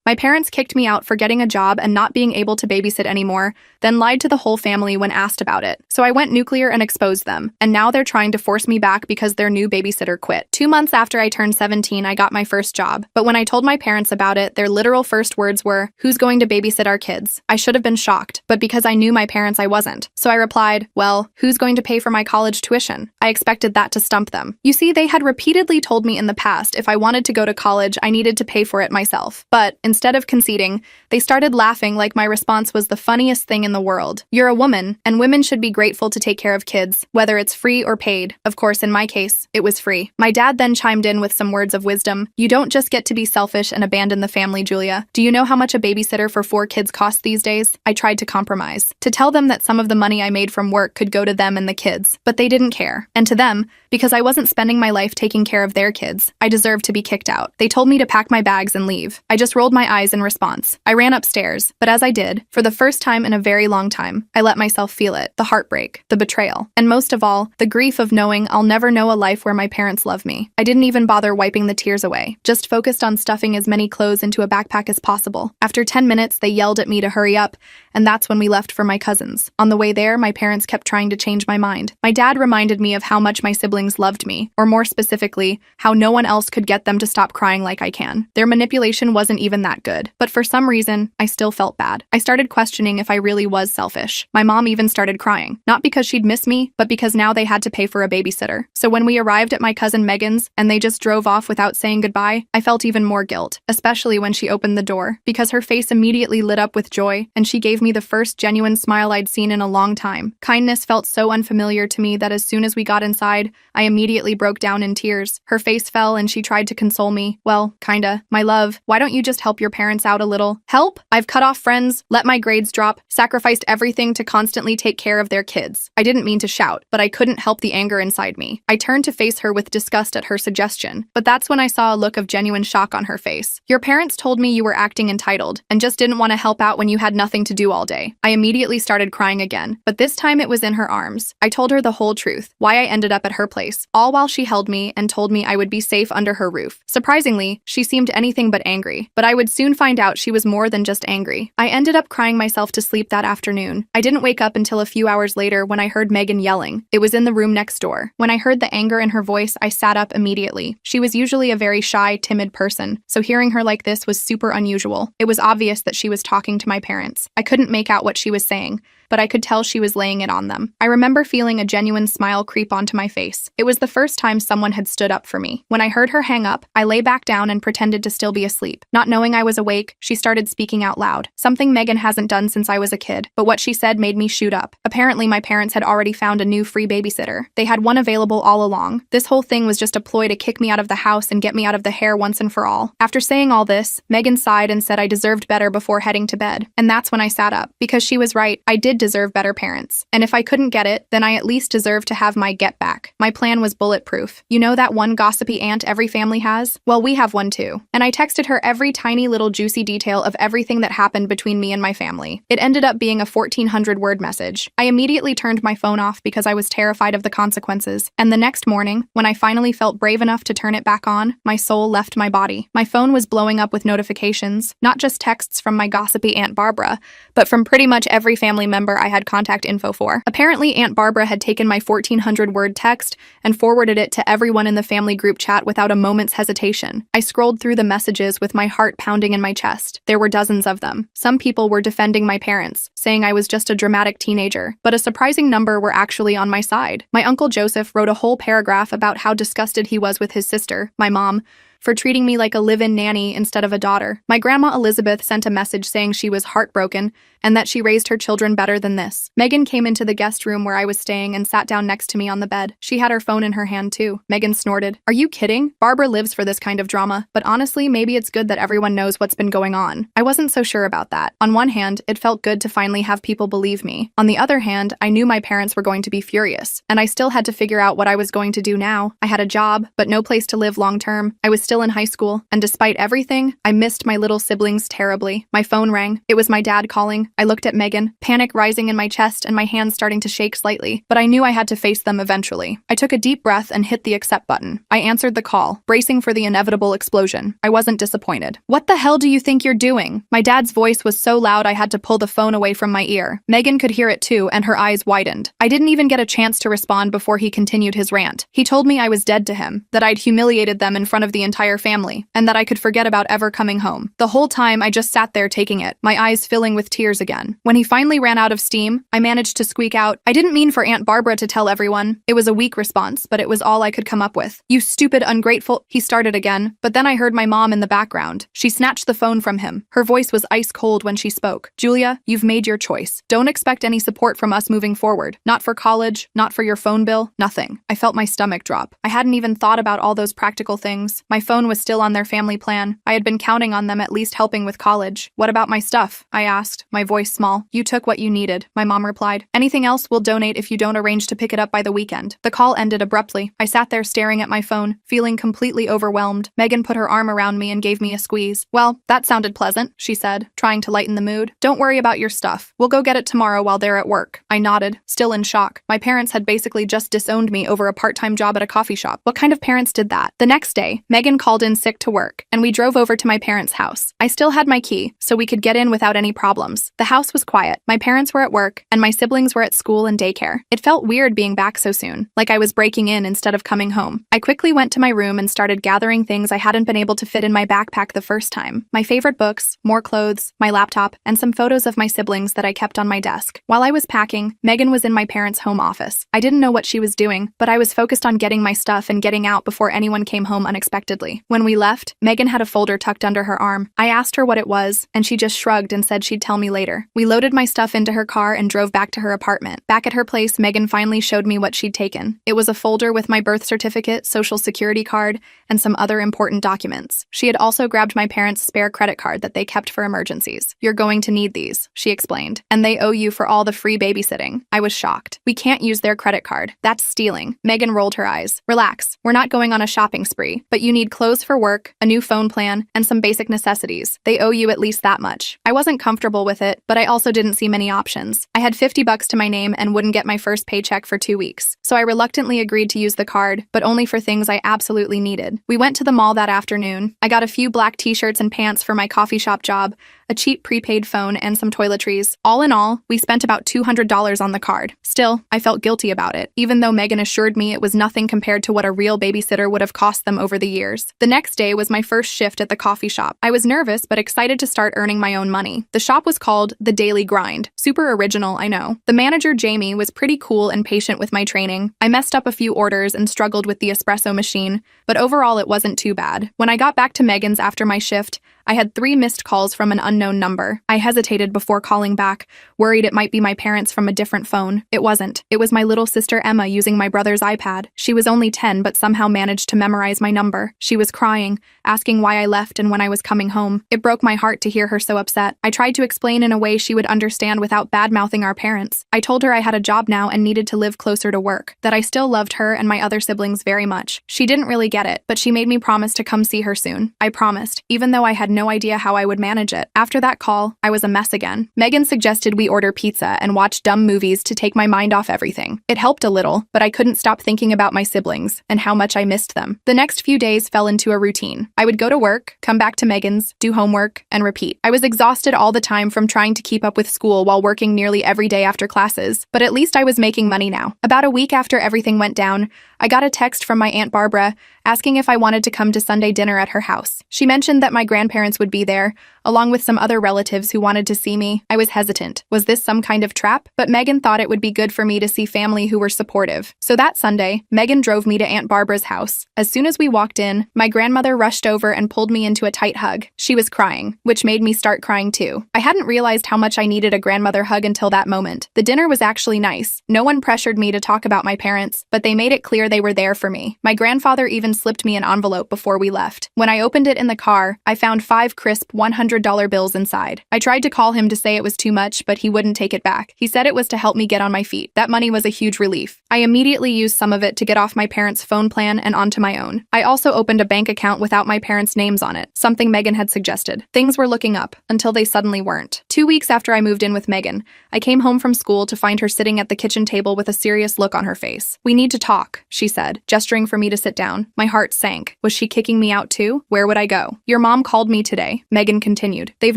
My parents kicked me out for getting a job and not being able to babysit anymore, then lied to the whole family when asked about it. So I went nuclear and exposed them, and now they're trying to force me back because their new babysitter quit. 2 months after I turned 17, I got my first job. But when I told my parents about it, their literal first words were, "Who's going to babysit our kids?" I should have been shocked, but because I knew my parents, I wasn't. So I replied, "Well, who's going to pay for my college tuition?" I expected that to stump them. You see, they had repeatedly told me in the past if I wanted to go to college, I needed to pay for it myself. But instead of conceding, they started laughing like my response was the funniest thing in the world. You're a woman, and women should be grateful to take care of kids, whether it's free or paid. Of course, in my case, it was free. My dad then chimed in with some words of wisdom. "You don't just get to be selfish and abandon the family, Julia. Do you know how much a babysitter for 4 kids costs these days?" I tried to compromise, to tell them that some of the money I made from work could go to them and the kids, but they didn't care. And to them, because I wasn't spending my life taking care of their kids, I deserved to be kicked out. They told me to pack my bags and leave. I just rolled my eyes in response. I ran upstairs, but as I did, for the first time in a very long time, I let myself feel it, the heartbreak, the betrayal, and most of all, the grief of knowing I'll never know a life where my parents love me. I didn't even bother wiping the tears away, just focused on stuffing as many clothes into a backpack as possible. After 10 minutes, they yelled at me to hurry up, and that's when we left for my cousins. On the way there, my parents kept trying to change my mind. My dad reminded me of how much my siblings loved me, or more specifically, how no one else could get them to stop crying like I can. Their manipulation wasn't even that good, but for some reason, I still felt bad. I started questioning if I really was selfish. My mom even started crying, not because she'd miss me, but because now they had to pay for a babysitter. So when we arrived at my cousin Megan's and they just drove off without saying goodbye, I felt even more guilt, especially when she opened the door, because her face immediately lit up with joy, and she gave me the first genuine smile I'd seen in a long time. Kindness felt so unfamiliar to me that as soon as we got inside, I immediately broke down in tears. Her face fell and she tried to console me. "Well, kinda. My love, why don't you just help your parents out a little?" Help? I've cut off friends, let my grades drop, sacrificed everything to constantly take care of their kids. I didn't mean to shout, but I couldn't help the anger inside me. I turned to face her with disgust at her suggestion, but that's when I saw a look of genuine shock on her face. "Your parents told me you were acting entitled and just didn't want to help out when you had nothing to do all day." I immediately started crying again, but this time it was in her arms. I told her the whole truth, why I ended up at her place, all while she held me and told me I would be safe under her roof. Surprisingly, she seemed anything but angry, but I would soon find out she was more than just angry. I ended up crying myself to sleep that afternoon. I didn't wake up until a few hours later when I heard Megan yelling. It was in the room next door. When I heard the anger in her voice, I sat up immediately. She was usually a very shy, timid person, so hearing her like this was super unusual. It was obvious that she was talking to my parents. I couldn't make out what she was saying, but I could tell she was laying it on them. I remember feeling a genuine smile creep onto my face. It was the first time someone had stood up for me. When I heard her hang up, I lay back down and pretended to still be asleep. Not knowing I was awake, she started speaking out loud, something Megan hasn't done since I was a kid, but what she said made me shoot up. Apparently, my parents had already found a new free babysitter. They had one available all along. This whole thing was just a ploy to kick me out of the house and get me out of the hair once and for all. After saying all this, Megan sighed and said I deserved better before heading to bed. And that's when I sat up, because she was right. I did deserve better parents. And if I couldn't get it, then I at least deserved to have my get back. My plan was bulletproof. You know that one gossipy aunt every family has? Well, we have one too. And I texted her every tiny little juicy detail of everything that happened between me and my family. It ended up being a 1,400-word message. I immediately turned my phone off because I was terrified of the consequences. And the next morning, when I finally felt brave enough to turn it back on, my soul left my body. My phone was blowing up with notifications, not just texts from my gossipy Aunt Barbara, but from pretty much every family member I had contact info for. Apparently, Aunt Barbara had taken my 1,400-word text and forwarded it to everyone in the family group chat without a moment's hesitation. I scrolled through the messages with my heart pounding in my chest. There were dozens of them. Some people were defending my parents, saying I was just a dramatic teenager, but a surprising number were actually on my side. My Uncle Joseph wrote a whole paragraph about how disgusted he was with his sister, my mom, for treating me like a live-in nanny instead of a daughter. My grandma Elizabeth sent a message saying she was heartbroken and that she raised her children better than this. Megan came into the guest room where I was staying and sat down next to me on the bed. She had her phone in her hand too. Megan snorted. "Are you kidding? Barbara lives for this kind of drama, but honestly, maybe it's good that everyone knows what's been going on." I wasn't so sure about that. On one hand, it felt good to finally have people believe me. On the other hand, I knew my parents were going to be furious, and I still had to figure out what I was going to do now. I had a job, but no place to live long term. I was still in high school, and despite everything, I missed my little siblings terribly. My phone rang. It was my dad calling. I looked at Megan, panic rising in my chest and my hands starting to shake slightly, but I knew I had to face them eventually. I took a deep breath and hit the accept button. I answered the call, bracing for the inevitable explosion. I wasn't disappointed. "What the hell do you think you're doing?" My dad's voice was so loud I had to pull the phone away from my ear. Megan could hear it too, and her eyes widened. I didn't even get a chance to respond before he continued his rant. He told me I was dead to him, that I'd humiliated them in front of the entire family, and that I could forget about ever coming home. The whole time I just sat there taking it, my eyes filling with tears again. When he finally ran out of steam, I managed to squeak out, "I didn't mean for Aunt Barbara to tell everyone." It was a weak response, but it was all I could come up with. "You stupid, ungrateful," he started again, but then I heard my mom in the background. She snatched the phone from him. Her voice was ice cold when she spoke. "Julia, you've made your choice. Don't expect any support from us moving forward. Not for college, not for your phone bill, nothing." I felt my stomach drop. I hadn't even thought about all those practical things. My phone was still on their family plan. I had been counting on them at least helping with college. "What about my stuff?" I asked, my voice small. "You took what you needed," my mom replied. "Anything else we'll donate if you don't arrange to pick it up by the weekend." The call ended abruptly. I sat there staring at my phone, feeling completely overwhelmed. Megan put her arm around me and gave me a squeeze. "Well, that sounded pleasant," she said, trying to lighten the mood. "Don't worry about your stuff. We'll go get it tomorrow while they're at work." I nodded, still in shock. My parents had basically just disowned me over a part-time job at a coffee shop. What kind of parents did that? The next day, Megan called in sick to work, and we drove over to my parents' house. I still had my key, so we could get in without any problems. The house was quiet. My parents were at work, and my siblings were at school and daycare. It felt weird being back so soon, like I was breaking in instead of coming home. I quickly went to my room and started gathering things I hadn't been able to fit in my backpack the first time. My favorite books, more clothes, my laptop, and some photos of my siblings that I kept on my desk. While I was packing, Megan was in my parents' home office. I didn't know what she was doing, but I was focused on getting my stuff and getting out before anyone came home unexpectedly. When we left, Megan had a folder tucked under her arm. I asked her what it was, and she just shrugged and said she'd tell me later. We loaded my stuff into her car and drove back to her apartment. Back at her place, Megan finally showed me what she'd taken. It was a folder with my birth certificate, social security card, and some other important documents. She had also grabbed my parents' spare credit card that they kept for emergencies. "You're going to need these," she explained, "and they owe you for all the free babysitting." I was shocked. "We can't use their credit card. That's stealing." Megan rolled her eyes. "Relax. We're not going on a shopping spree, but you need clothes for work, a new phone plan, and some basic necessities. They owe you at least that much." I wasn't comfortable with it, but I also didn't see many options. I had $50 to my name and wouldn't get my first paycheck for 2 weeks. So I reluctantly agreed to use the card, but only for things I absolutely needed. We went to the mall that afternoon. I got a few black t-shirts and pants for my coffee shop job, a cheap prepaid phone, and some toiletries. All in all, we spent about $200 on the card. Still, I felt guilty about it, even though Megan assured me it was nothing compared to what a real babysitter would have cost them over the years. The next day was my first shift at the coffee shop. I was nervous but excited to start earning my own money. The shop was called The Daily Grind. Super original, I know. The manager, Jamie, was pretty cool and patient with my training. I messed up a few orders and struggled with the espresso machine, but overall it wasn't too bad. When I got back to Megan's after my shift, I had 3 missed calls from an unknown number. I hesitated before calling back, worried it might be my parents from a different phone. It wasn't. It was my little sister Emma using my brother's iPad. She was only 10 but somehow managed to memorize my number. She was crying, asking why I left and when I was coming home. It broke my heart to hear her so upset. I tried to explain in a way she would understand without bad-mouthing our parents. I told her I had a job now and needed to live closer to work, that I still loved her and my other siblings very much. She didn't really get it, but she made me promise to come see her soon. I promised, even though I had no idea how I would manage it. After that call, I was a mess again. Megan suggested we order pizza and watch dumb movies to take my mind off everything. It helped a little, but I couldn't stop thinking about my siblings and how much I missed them. The next few days fell into a routine. I would go to work, come back to Megan's, do homework, and repeat. I was exhausted all the time from trying to keep up with school while working nearly every day after classes, but at least I was making money now. About a week after everything went down, I got a text from my Aunt Barbara asking if I wanted to come to Sunday dinner at her house. She mentioned that my grandparents would be there, along with some other relatives who wanted to see me. I was hesitant. Was this some kind of trap? But Megan thought it would be good for me to see family who were supportive. So that Sunday, Megan drove me to Aunt Barbara's house. As soon as we walked in, my grandmother rushed over and pulled me into a tight hug. She was crying, which made me start crying too. I hadn't realized how much I needed a grandmother hug until that moment. The dinner was actually nice. No one pressured me to talk about my parents, but they made it clear they were there for me. My grandfather even slipped me an envelope before we left. When I opened it in the car, I found 5 crisp $100 $500 bills inside. I tried to call him to say it was too much, but he wouldn't take it back. He said it was to help me get on my feet. That money was a huge relief. I immediately used some of it to get off my parents' phone plan and onto my own. I also opened a bank account without my parents' names on it, something Megan had suggested. Things were looking up, until they suddenly weren't. 2 weeks after I moved in with Megan, I came home from school to find her sitting at the kitchen table with a serious look on her face. "We need to talk," she said, gesturing for me to sit down. My heart sank. Was she kicking me out too? Where would I go? "Your mom called me today," Megan continued. "They've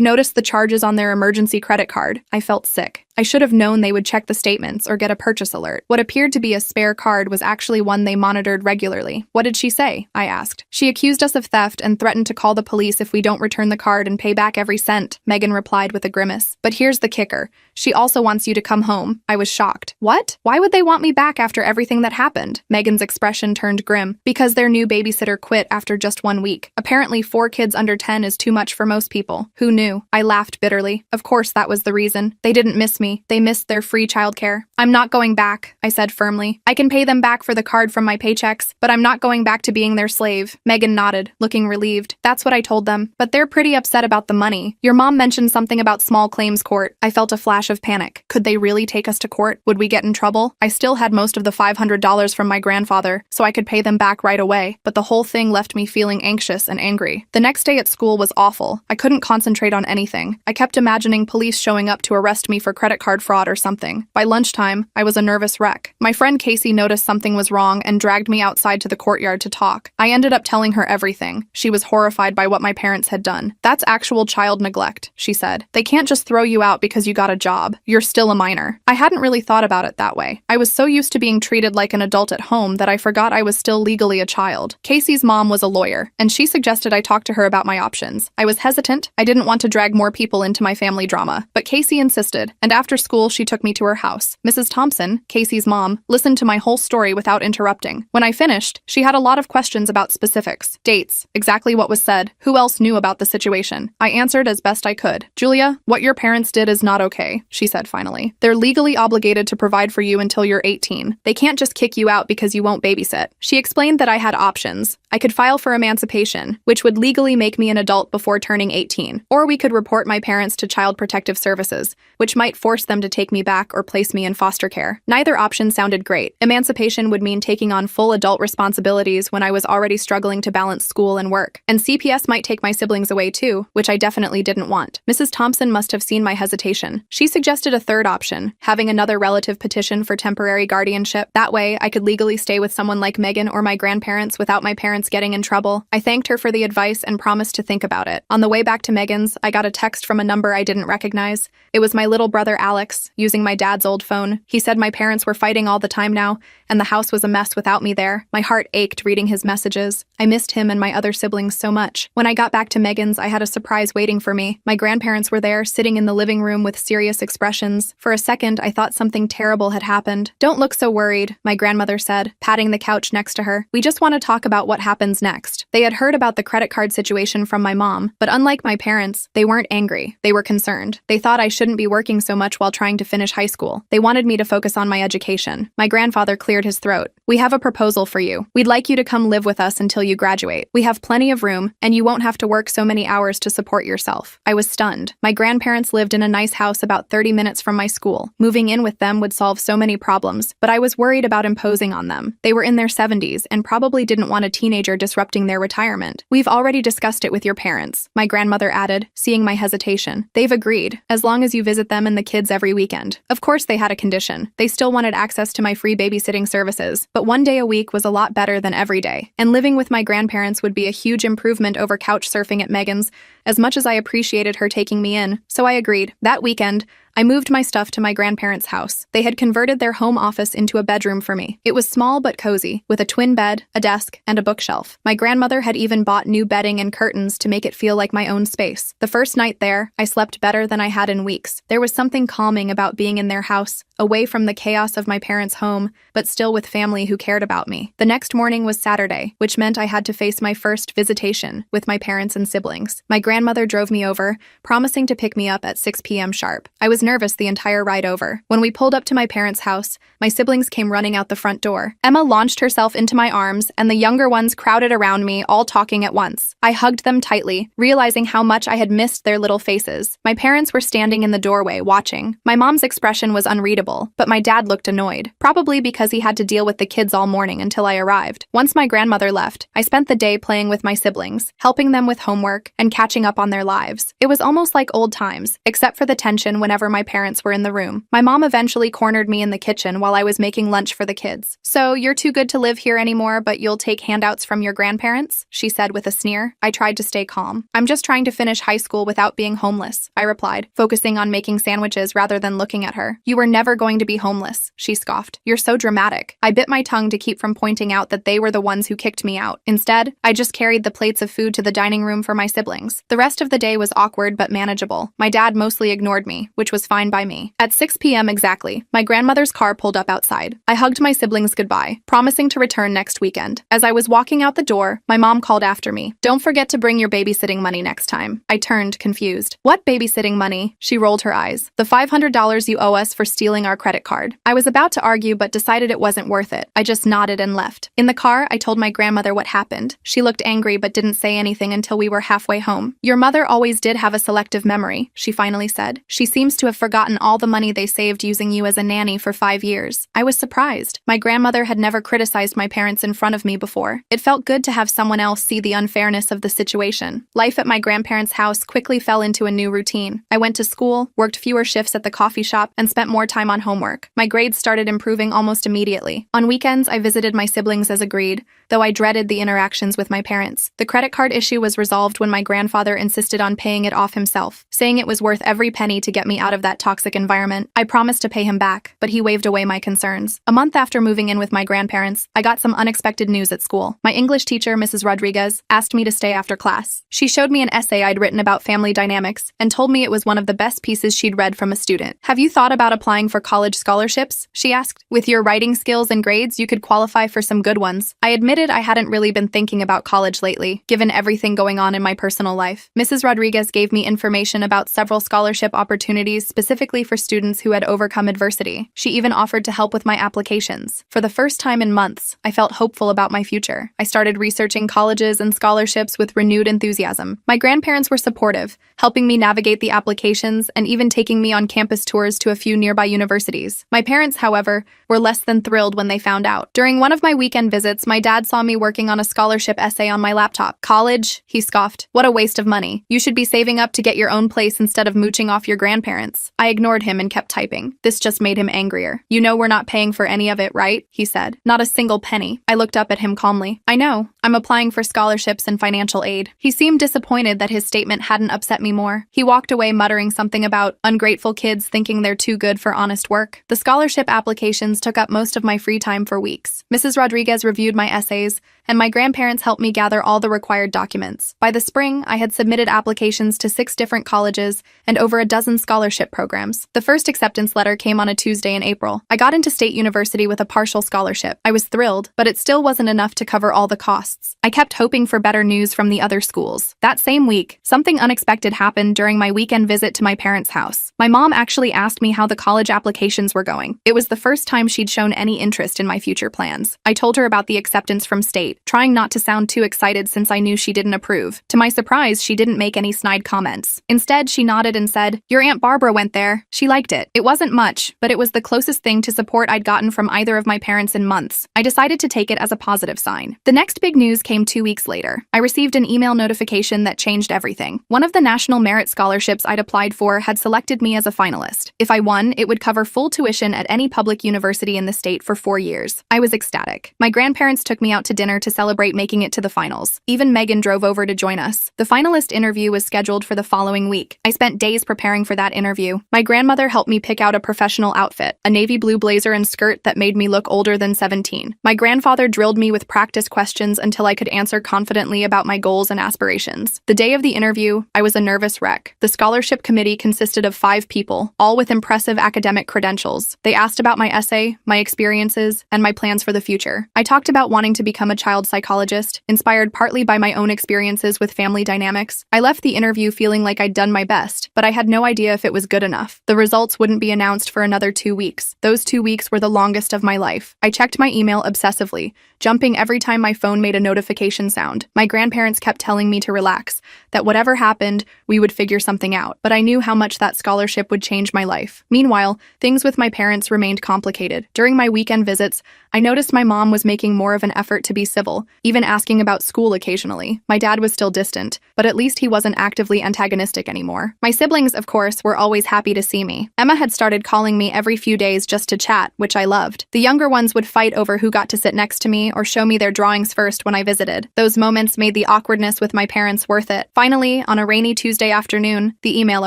noticed the charges on their emergency credit card." I felt sick. I should have known they would check the statements or get a purchase alert. What appeared to be a spare card was actually one they monitored regularly. "What did she say?" I asked. "She accused us of theft and threatened to call the police if we don't return the card and pay back every cent," Megan replied with a grimace. "But here's the kicker. She also wants you to come home." I was shocked. "What? Why would they want me back after everything that happened?" Megan's expression turned grim. "Because their new babysitter quit after just 1 week. Apparently 4 kids under 10 is too much for most people. Who knew?" I laughed bitterly. Of course that was the reason. They didn't miss me. They missed their free childcare. "I'm not going back," I said firmly. "I can pay them back for the card from my paychecks, but I'm not going back to being their slave." Megan nodded, looking relieved. "That's what I told them. But they're pretty upset about the money. Your mom mentioned something about small claims court." I felt a flash of panic. Could they really take us to court? Would we get in trouble? I still had most of the $500 from my grandfather, so I could pay them back right away, but the whole thing left me feeling anxious and angry. The next day at school was awful. I couldn't concentrate on anything. I kept imagining police showing up to arrest me for credit card fraud or something. By lunchtime, I was a nervous wreck. My friend Casey noticed something was wrong and dragged me outside to the courtyard to talk. I ended up telling her everything. She was horrified by what my parents had done. "That's actual child neglect," she said. "They can't just throw you out because you got a job. You're still a minor." I hadn't really thought about it that way. I was so used to being treated like an adult at home that I forgot I was still legally a child. Casey's mom was a lawyer, and she suggested I talk to her about my options. I was hesitant. I didn't want to drag more people into my family drama, but Casey insisted, and after school she took me to her house. Mrs. Thompson, Casey's mom, listened to my whole story without interrupting. When I finished, she had a lot of questions about specifics, dates, exactly what was said, who else knew about the situation. I answered as best I could. "Julia, what your parents did is not okay," she said finally. "They're legally obligated to provide for you until you're 18. They can't just kick you out because you won't babysit." She explained that I had options. I could file for emancipation, which would legally make me an adult before turning 18, or we could report my parents to Child Protective Services, which might force them to take me back or place me in foster care. Neither option sounded great. Emancipation would mean taking on full adult responsibilities when I was already struggling to balance school and work. And CPS might take my siblings away too, which I definitely didn't want. Mrs. Thompson must have seen my hesitation. She suggested a third option, having another relative petition for temporary guardianship. That way, I could legally stay with someone like Megan or my grandparents without my parents getting in trouble. I thanked her for the advice and promised to think about it. On the way back to Megan's, I got a text from a number I didn't recognize. It was my little brother Alex, using my dad's old phone. He said my parents were fighting all the time now, and the house was a mess without me there. My heart ached reading his messages. I missed him and my other siblings so much. When I got back to Megan's, I had a surprise waiting for me. My grandparents were there, sitting in the living room with serious expressions. For a second, I thought something terrible had happened. "Don't look so worried," my grandmother said, patting the couch next to her. "We just want to talk about what happens next." They had heard about the credit card situation from my mom, but unlike my parents, they weren't angry. They were concerned. They thought I shouldn't be working so much while trying to finish high school. They wanted me to focus on my education. My grandfather cleared his throat. "We have a proposal for you. We'd like you to come live with us until you graduate. We have plenty of room, and you won't have to work so many hours to support yourself." I was stunned. My grandparents lived in a nice house about 30 minutes from my school. Moving in with them would solve so many problems, but I was worried about imposing on them. They were in their 70s and probably didn't want a teenager disrupting their retirement. "We've already discussed it with your parents," my grandmother added, seeing my hesitation. "They've agreed, as long as you visit them and the kids every weekend." Of course they had a condition. They still wanted access to my free babysitting services, but 1 day a week was a lot better than every day. And living with my grandparents would be a huge improvement over couch surfing at Megan's, as much as I appreciated her taking me in. So I agreed. That weekend, I moved my stuff to my grandparents' house. They had converted their home office into a bedroom for me. It was small but cozy, with a twin bed, a desk, and a bookshelf. My grandmother had even bought new bedding and curtains to make it feel like my own space. The first night there, I slept better than I had in weeks. There was something calming about being in their house, away from the chaos of my parents' home, but still with family who cared about me. The next morning was Saturday, which meant I had to face my first visitation with my parents and siblings. My grandmother drove me over, promising to pick me up at 6 p.m. sharp. I was was nervous the entire ride over. When we pulled up to my parents' house, my siblings came running out the front door. Emma launched herself into my arms, and the younger ones crowded around me, all talking at once. I hugged them tightly, realizing how much I had missed their little faces. My parents were standing in the doorway, watching. My mom's expression was unreadable, but my dad looked annoyed, probably because he had to deal with the kids all morning until I arrived. Once my grandmother left, I spent the day playing with my siblings, helping them with homework, and catching up on their lives. It was almost like old times, except for the tension whenever my parents were in the room. My mom eventually cornered me in the kitchen while I was making lunch for the kids. "So, you're too good to live here anymore, but you'll take handouts from your grandparents?" she said with a sneer. I tried to stay calm. "I'm just trying to finish high school without being homeless," I replied, focusing on making sandwiches rather than looking at her. "You were never going to be homeless," she scoffed. "You're so dramatic." I bit my tongue to keep from pointing out that they were the ones who kicked me out. Instead, I just carried the plates of food to the dining room for my siblings. The rest of the day was awkward but manageable. My dad mostly ignored me, which was fine by me. At 6 p.m. exactly, my grandmother's car pulled up outside. I hugged my siblings goodbye, promising to return next weekend. As I was walking out the door, my mom called after me. "Don't forget to bring your babysitting money next time." I turned, confused. "What babysitting money?" She rolled her eyes. "The $500 you owe us for stealing our credit card." I was about to argue but decided it wasn't worth it. I just nodded and left. In the car, I told my grandmother what happened. She looked angry but didn't say anything until we were halfway home. "Your mother always did have a selective memory," she finally said. "She seems to have forgotten all the money they saved using you as a nanny for 5 years." I was surprised. My grandmother had never criticized my parents in front of me before. It felt good to have someone else see the unfairness of the situation. Life at my grandparents' house quickly fell into a new routine. I went to school, worked fewer shifts at the coffee shop, and spent more time on homework. My grades started improving almost immediately. On weekends, I visited my siblings as agreed, though I dreaded the interactions with my parents. The credit card issue was resolved when my grandfather insisted on paying it off himself, saying it was worth every penny to get me out of that toxic environment. I promised to pay him back, but he waved away my concerns. A month after moving in with my grandparents, I got some unexpected news at school. My English teacher, Mrs. Rodriguez, asked me to stay after class. She showed me an essay I'd written about family dynamics and told me it was one of the best pieces she'd read from a student. "Have you thought about applying for college scholarships?" she asked. "With your writing skills and grades, you could qualify for some good ones." I admitted I hadn't really been thinking about college lately, given everything going on in my personal life. Mrs. Rodriguez gave me information about several scholarship opportunities specifically for students who had overcome adversity. She even offered to help with my applications. For the first time in months, I felt hopeful about my future. I started researching colleges and scholarships with renewed enthusiasm. My grandparents were supportive, helping me navigate the applications and even taking me on campus tours to a few nearby universities. My parents, however, were less than thrilled when they found out. During one of my weekend visits, my dad saw me working on a scholarship essay on my laptop. "College?" he scoffed. "What a waste of money. You should be saving up to get your own place instead of mooching off your grandparents." I ignored him and kept typing. This just made him angrier. "You know we're not paying for any of it, right?" he said. "Not a single penny." I looked up at him calmly. "I know. I'm applying for scholarships and financial aid." He seemed disappointed that his statement hadn't upset me more. He walked away muttering something about ungrateful kids thinking they're too good for honest work. The scholarship applications took up most of my free time for weeks. Mrs. Rodriguez reviewed my essays, and my grandparents helped me gather all the required documents. By the spring, I had submitted applications to 6 different colleges and over a dozen scholarship programs. The first acceptance letter came on a Tuesday in April. I got into State University with a partial scholarship. I was thrilled, but it still wasn't enough to cover all the costs. I kept hoping for better news from the other schools. That same week, something unexpected happened during my weekend visit to my parents' house. My mom actually asked me how the college applications were going. It was the first time she'd shown any interest in my future plans. I told her about the acceptance from State, trying not to sound too excited since I knew she didn't approve. To my surprise, she didn't make any snide comments. Instead, she nodded and said, "Your Aunt Barbara went there. She liked it." It wasn't much, but it was the closest thing to support I'd gotten from either of my parents in months. I decided to take it as a positive sign. The next big news came 2 weeks later. I received an email notification that changed everything. One of the national merit scholarships I'd applied for had selected me as a finalist. If I won, it would cover full tuition at any public university in the state for 4 years. I was ecstatic. My grandparents took me out to dinner to celebrate making it to the finals. Even Megan drove over to join us. The finalist interview was scheduled for the following week. I spent days preparing for that interview. My grandmother helped me pick out a professional outfit, a navy blue blazer and skirt that made me look older than 17. My grandfather drilled me with practice questions until I could answer confidently about my goals and aspirations. The day of the interview, I was a nervous wreck. The scholarship committee consisted of 5 people, all with impressive academic credentials. They asked about my essay, my experiences, and my plans for the future. I talked about wanting to become a child psychologist, inspired partly by my own experiences with family dynamics. I left the interview feeling like I'd done my best, but I had no idea if it was good enough. The results wouldn't be announced for another 2 weeks. Those 2 weeks were the longest of my life. I checked my email obsessively, jumping every time my phone made a notification sound. My grandparents kept telling me to relax, that whatever happened, we would figure something out. But I knew how much that scholarship would change my life. Meanwhile, things with my parents remained complicated. During my weekend visits, I noticed my mom was making more of an effort to be civil, even asking about school occasionally. My dad was still distant, but at least he wasn't actively antagonistic anymore. My siblings, of course, were always happy to see me. Emma had started calling me every few days just to chat, which I loved. The younger ones would fight over who got to sit next to me or show me their drawings first when I visited. Those moments made the awkwardness with my parents worth it. Finally, on a rainy Tuesday afternoon, the email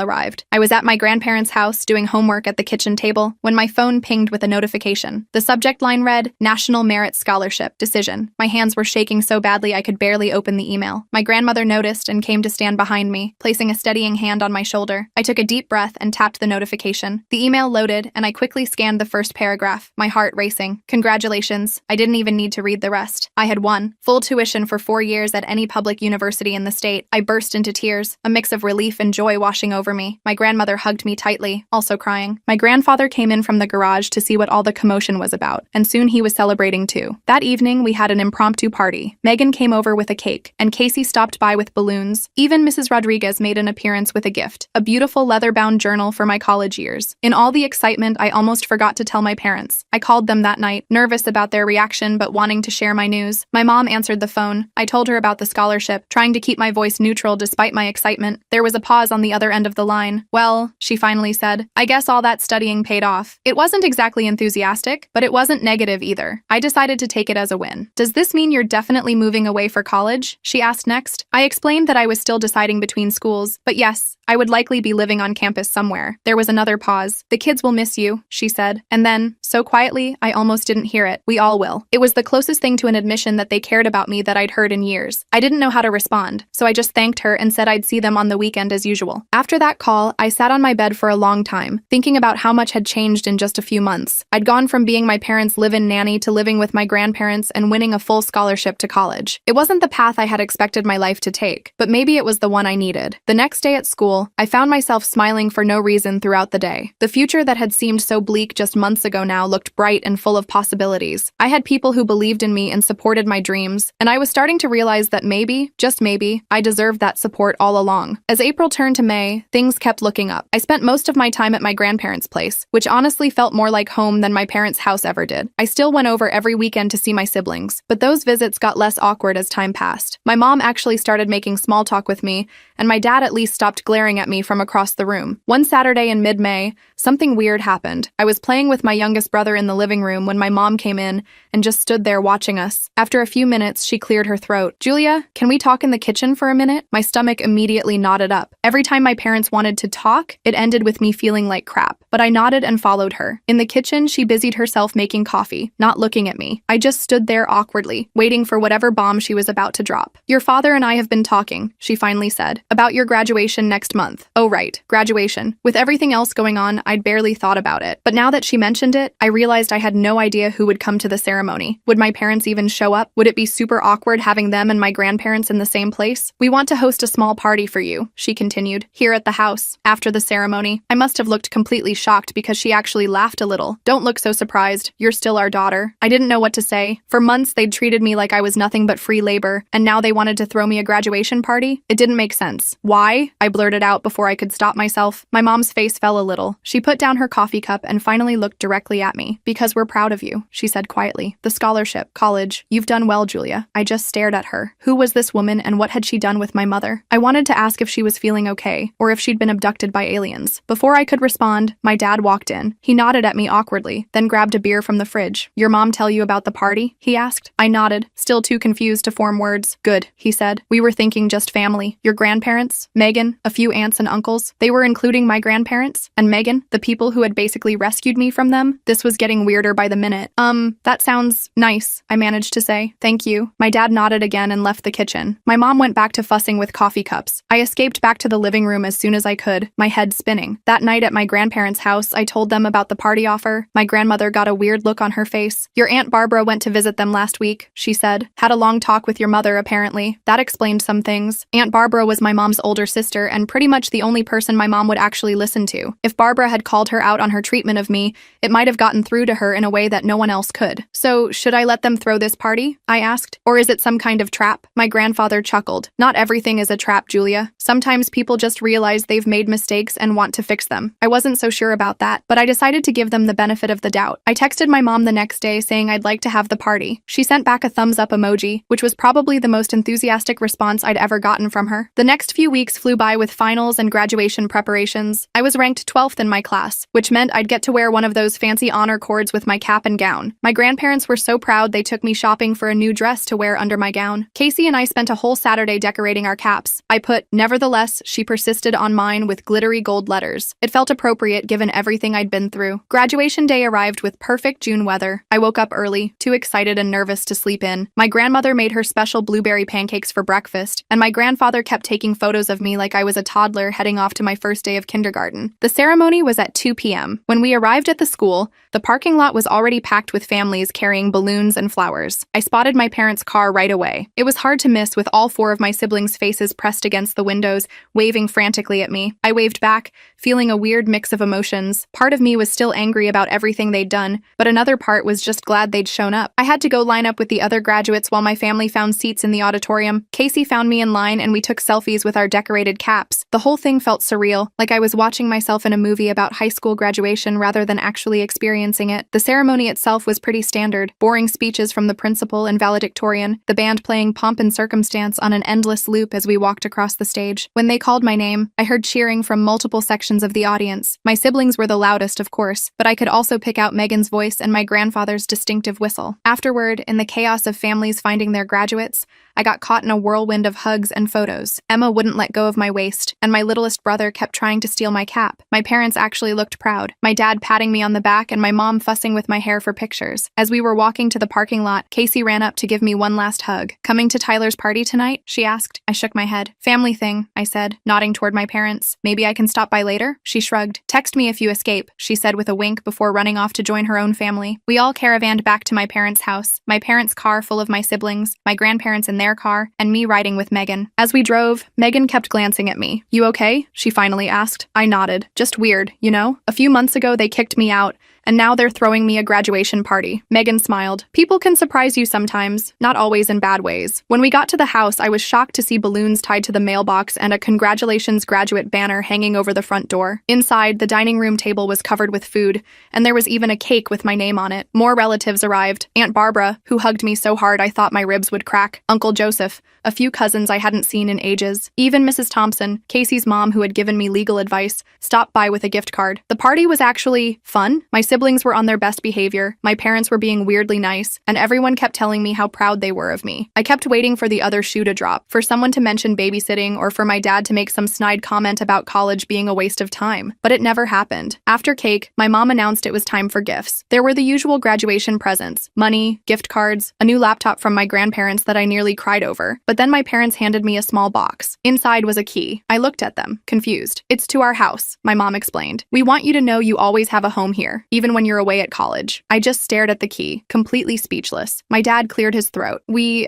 arrived. I was at my grandparents' house doing homework at the kitchen table when my phone pinged with a notification. The subject line read, National Merit Scholarship Decision. My hands were shaking so badly I could barely open the email. My grandmother noticed and came to stand behind me, placing a steadying hand on my shoulder. I took a deep breath and tapped the notification. The email loaded, and I quickly scanned the first paragraph, my heart racing. Congratulations. I didn't even need to read the rest. I had won. Full tuition for 4 years at any public university in the state. I burst into tears, a mix of relief and joy washing over me. My grandmother hugged me tightly, also crying. My grandfather came in from the garage to see what all the commotion was about, and soon he was celebrating too. That evening, we had an impromptu party. Megan came over with a cake, and Casey stopped by with balloons. Even Mrs. Rodriguez made an appearance with a gift, a beautiful leather-bound journal for my college years. In all the excitement, I almost forgot to tell my parents. I called them that night, nervous about their reaction but wanting to share my news. My mom answered the phone. I told her about the scholarship, trying to keep my voice neutral despite my excitement. There was a pause on the other end of the line. Well, she finally said, I guess all that studying paid off. It wasn't exactly enthusiastic, but it wasn't negative either. I decided to take it as a win. Does this mean you're definitely moving away for college? She asked next. I explained that I was still deciding between schools, but yes, I would likely be living on campus somewhere. There was another pause. The kids will miss you, she said. And then, so quietly, I almost didn't hear it. We all will. It was the closest thing to an admission that they cared about me that I'd heard in years. I didn't know how to respond, so I just thanked her and said I'd see them on the weekend as usual. After that call, I sat on my bed for a long time, thinking about how much had changed in just a few months. I'd gone from being my parents' live-in nanny to living with my grandparents and winning a full scholarship to college. It wasn't the path I had expected my life to take, but maybe it was the one I needed. The next day at school, I found myself smiling for no reason throughout the day. The future that had seemed so bleak just months ago now looked bright and full of possibilities. I had people who believed in me and supported my dreams, and I was starting to realize that maybe, just maybe, I deserved that support all along. As April turned to May, things kept looking up. I spent most of my time at my grandparents' place, which honestly felt more like home than my parents' house ever did. I still went over every weekend to see my siblings, but those visits got less awkward as time passed. My mom actually started making small talk with me, and my dad at least stopped glaring at me from across the room. One Saturday in mid-May, something weird happened. I was playing with my youngest brother in the living room when my mom came in and just stood there watching us. After a few minutes, she cleared her throat. Julia, can we talk in the kitchen for a minute? My stomach immediately knotted up. Every time my parents wanted to talk, it ended with me feeling like crap. But I nodded and followed her. In the kitchen, she busied herself making coffee, not looking at me. I just stood there awkwardly, waiting for whatever bomb she was about to drop. Your father and I have been talking, she finally said, about your graduation next month. Oh right, graduation. With everything else going on, I'd barely thought about it. But now that she mentioned it, I realized I had no idea who would come to the ceremony. Would my parents even show up? Would it be super awkward having them and my grandparents in the same place? We want to host a small party for you, she continued, here at the house. After the ceremony, I must have looked completely shocked because she actually laughed a little. Don't look so surprised. You're still our daughter. I didn't know what to say. For months, they'd treated me like I was nothing but free labor, and now they wanted to throw me a graduation party? It didn't make sense. Why? I blurted out before I could stop myself. My mom's face fell a little. She put down her coffee cup and finally looked directly at me. Because we're proud of you, she said quietly. The scholarship, college. You've done well, Julia. I just stared at her. Who was this woman and what had she done with my mother? I wanted to ask if she was feeling okay, or if she'd been abducted by aliens. Before I could respond, my dad walked in. He nodded at me awkwardly, then grabbed a beer from the fridge. Your mom tell you about the party? He asked. I nodded, still too confused to form words. Good, he said. We were thinking just family. Your grandparents, Megan, a few aunts and uncles. They were including my grandparents, and Megan, the people who had basically rescued me from them. This was getting weirder by the minute. That sounds nice, I managed to say. Thank you. My dad nodded again and left the kitchen. My mom went back to fussing with coffee cups. I escaped back to the living room as soon as I could, my head spinning. That night at my grandparents' house, I told them about the party offer. My grandmother got a weird look on her face. Your Aunt Barbara went to visit them last week, she said. Had a long talk with your mother, apparently. That explained some things. Aunt Barbara was my mom's older sister and pretty much the only person my mom would actually listen to. If Barbara had called her out on her treatment of me, it might have gotten through to her in a way that no one else could. So, should I let them throw this party? I asked. Or is it some kind of trap? My grandfather chuckled. Not everything is a trap, Julia. Sometimes people just realize they've made mistakes and want to fix them. I wasn't so sure about that, but I decided to give them the benefit of the doubt. I texted my mom the next day saying I'd like to have the party. She sent back a thumbs up emoji, which was probably the most enthusiastic response I'd ever gotten from her. The next few weeks flew by with finals and graduation preparations. I was ranked 12th in my class, which meant I'd get to wear one of those fancy honor cords with my cap and gown. My grandparents were so proud they took me shopping for a new dress to wear under my gown. Casey and I spent a whole Saturday decorating our caps. I put, "Nevertheless," she persisted on mine with glittery gold letters. It felt appropriate given everything I'd been through. Graduation day arrived with perfect June weather. I woke up early, too excited and nervous to sleep in. My grandmother made her special blueberry pancakes for breakfast, and my grandfather kept taking photos of me like I was a toddler heading off to my first day of kindergarten. The ceremony was at 2 p.m. When we arrived at the school, the parking lot was already packed with families carrying balloons and flowers. I spotted my parents' car right away. It was hard to miss with all 4 of my siblings' faces pressed against the windows, waving frantically at me. I waved back, feeling a weird mix of emotions. Part of me was still angry about everything they'd done, but another part was just glad they'd shown up. I had to go line up with the other graduates while my family found seats in the auditorium. Casey found me in line and we took selfies with our decorated caps. The whole thing felt surreal, like I was watching myself in a movie about high school graduation rather than actually experiencing it. The ceremony itself was pretty standard. Boring speeches from the principal and valedictorian, the band playing Pomp and Circumstance on an endless loop as we walked across the stage. When they called my name, I heard cheering from multiple sections of the audience. My siblings were the loudest, of course, but I could also pick out Megan's voice and my grandfather's distinctive whistle. Afterward, in the chaos of families finding their graduates, I got caught in a whirlwind of hugs and photos. Emma wouldn't let go of my waist, and my littlest brother kept trying to steal my cap. My parents actually looked proud, my dad patting me on the back and my mom fussing with my hair for pictures. As we were walking to the parking lot, Casey ran up to give me one last hug. "Coming to Tyler's party tonight?" she asked. I shook my head. "Family thing," I said, nodding toward my parents. "Maybe I can stop by later?" She shrugged. "Text me if you escape," she said with a wink before running off to join her own family. We all caravanned back to my parents' house, my parents' car full of my siblings, my grandparents in their car, and me riding with Megan. As we drove, Megan kept glancing at me. "You okay?" she finally asked. I nodded. "Just weird, you know? A few months ago they kicked me out, and now they're throwing me a graduation party." Megan smiled. "People can surprise you sometimes, not always in bad ways." When we got to the house, I was shocked to see balloons tied to the mailbox and a "Congratulations Graduate" banner hanging over the front door. Inside, the dining room table was covered with food, and there was even a cake with my name on it. More relatives arrived. Aunt Barbara, who hugged me so hard I thought my ribs would crack. Uncle Joseph, a few cousins I hadn't seen in ages. Even Mrs. Thompson, Casey's mom who had given me legal advice, stopped by with a gift card. The party was actually fun. My siblings were on their best behavior, my parents were being weirdly nice, and everyone kept telling me how proud they were of me. I kept waiting for the other shoe to drop, for someone to mention babysitting or for my dad to make some snide comment about college being a waste of time. But it never happened. After cake, my mom announced it was time for gifts. There were the usual graduation presents, money, gift cards, a new laptop from my grandparents that I nearly cried over. But then my parents handed me a small box. Inside was a key. I looked at them, confused. "It's to our house," my mom explained. "We want you to know you always have a home here, even when you're away at college." I just stared at the key, completely speechless. My dad cleared his throat. We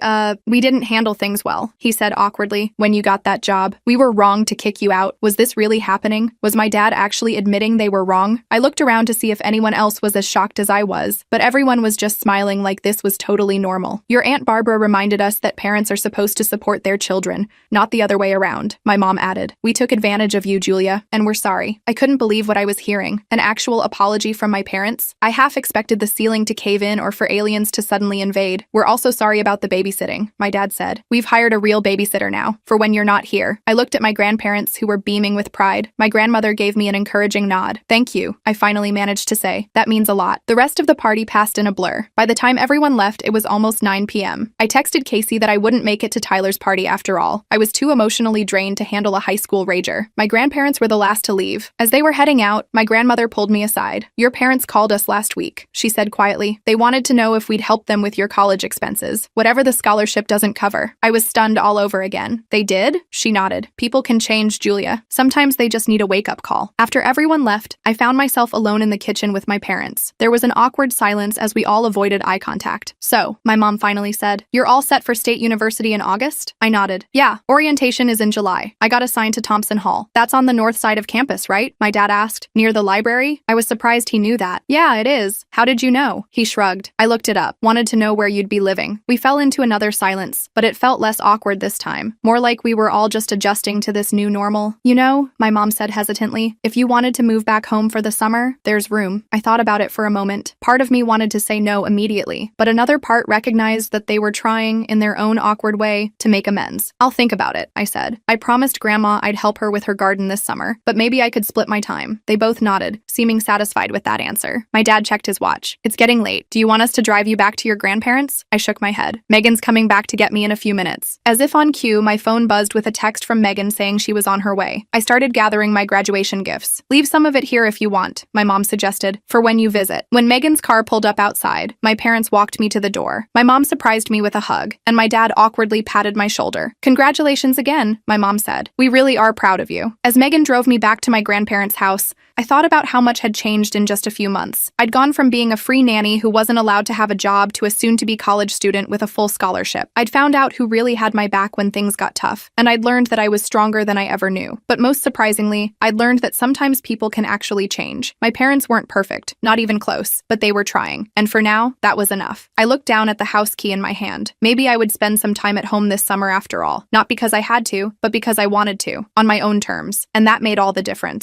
didn't handle things well," he said awkwardly, "when you got that job. We were wrong to kick you out." Was this really happening? Was my dad actually admitting they were wrong? I looked around to see if anyone else was as shocked as I was, but everyone was just smiling like this was totally normal. "Your Aunt Barbara reminded us that parents are supposed to support their children, not the other way around," my mom added. "We took advantage of you, Julia, and we're sorry." I couldn't believe what I was hearing. An actual apology from my parents? I half expected the ceiling to cave in or for aliens to suddenly invade. "We're also sorry about the babysitting," my dad said. "We've hired a real babysitter now, for when you're not here." I looked at my grandparents, who were beaming with pride. My grandmother gave me an encouraging nod. "Thank you," I finally managed to say. "That means a lot." The rest of the party passed in a blur. By the time everyone left, it was almost 9 p.m. I texted Casey that I wouldn't make it to Tyler's party after all. I was too emotionally drained to handle a high school rager. My grandparents were the last to leave. As they were heading out, my grandmother pulled me aside. "Your parents parents called us last week, she said quietly. They wanted to know if we'd help them with your college expenses, whatever the scholarship doesn't cover. I was stunned all over again. They did? She nodded. People can change, Julia. Sometimes they just need a wake-up call. After everyone left, I found myself alone in the kitchen with my parents. There was an awkward silence as we all avoided eye contact. So, my mom finally said, "You're all set for State University in August?" I nodded. "Yeah, orientation is in July. I got assigned to Thompson Hall. That's on the north side of campus, right?" My dad asked. "Near the library?" I was surprised he knew that. "Yeah, it is. How did you know?" He shrugged. "I looked it up. Wanted to know where you'd be living." We fell into another silence, but it felt less awkward this time. More like we were all just adjusting to this new normal. "You know," my mom said hesitantly, "if you wanted to move back home for the summer, there's room." I thought about it for a moment. Part of me wanted to say no immediately, but another part recognized that they were trying, in their own awkward way, to make amends. "I'll think about it," I said. I promised Grandma I'd help her with her garden this summer, but maybe I could split my time. They both nodded, seeming satisfied with that answer. My dad checked his watch. "It's getting late. Do you want us to drive you back to your grandparents?" I shook my head. "Megan's coming back to get me in a few minutes." As if on cue, my phone buzzed with a text from Megan saying she was on her way. I started gathering my graduation gifts. "Leave some of it here if you want," my mom suggested, "for when you visit." When Megan's car pulled up outside, my parents walked me to the door. My mom surprised me with a hug, and my dad awkwardly patted my shoulder. "Congratulations again," my mom said. "We really are proud of you." As Megan drove me back to my grandparents' house, I thought about how much had changed in just a few months. I'd gone from being a free nanny who wasn't allowed to have a job to a soon-to-be college student with a full scholarship. I'd found out who really had my back when things got tough, and I'd learned that I was stronger than I ever knew. But most surprisingly, I'd learned that sometimes people can actually change. My parents weren't perfect, not even close, but they were trying. And for now, that was enough. I looked down at the house key in my hand. Maybe I would spend some time at home this summer after all. Not because I had to, but because I wanted to, on my own terms. And that made all the difference.